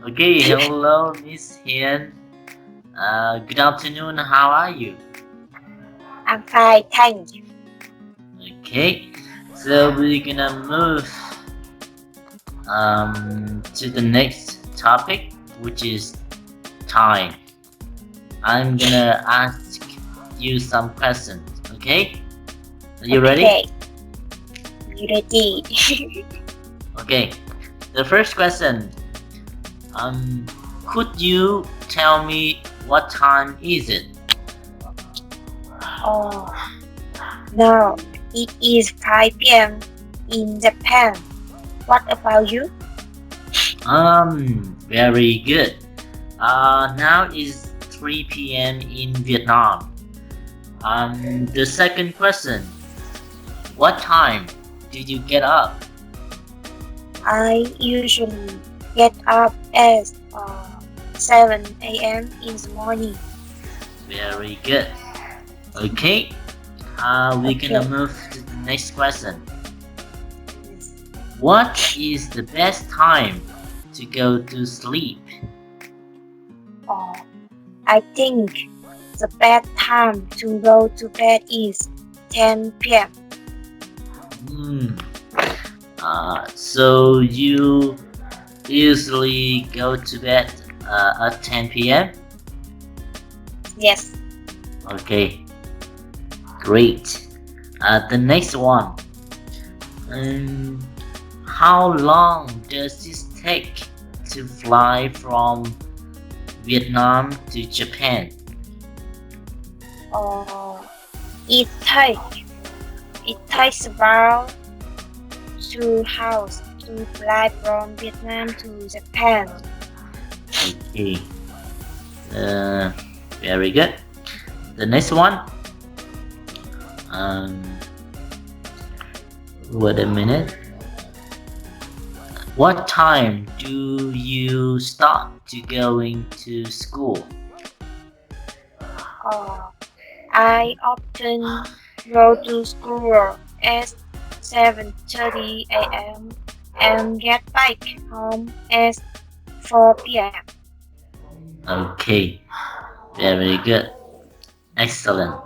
Okay, hello, Miss Hiền. Good afternoon. How are you? I'm fine, thank you. Okay, so we're gonna move to the next topic, which is time. I'm gonna ask you some questions. Okay, are you ready? Okay, you ready? Okay, the first question. Could you tell me what time is it? Oh, now it is 5 p.m. in Japan. What about you? Very good. Now is 3 p.m. in Vietnam. The second question. What time did you get up? I usually get up at 7 a.m. in the morning. Very good. Okay. We're gonna move to the next question. What is the best time to go to sleep? Oh, I think the best time to go to bed is 10 p.m. So you usually go to bed at 10 p.m.? Yes. Okay, great. The next one. How long does this take to fly from Vietnam to Japan? It takes about 2 hours to fly from Vietnam to Japan. Okay, very good. The next one. Wait a minute. What time do you start to going to school? I often go to school at 7:30 a.m. and get back home at 4 p.m. Okay, very good. Excellent.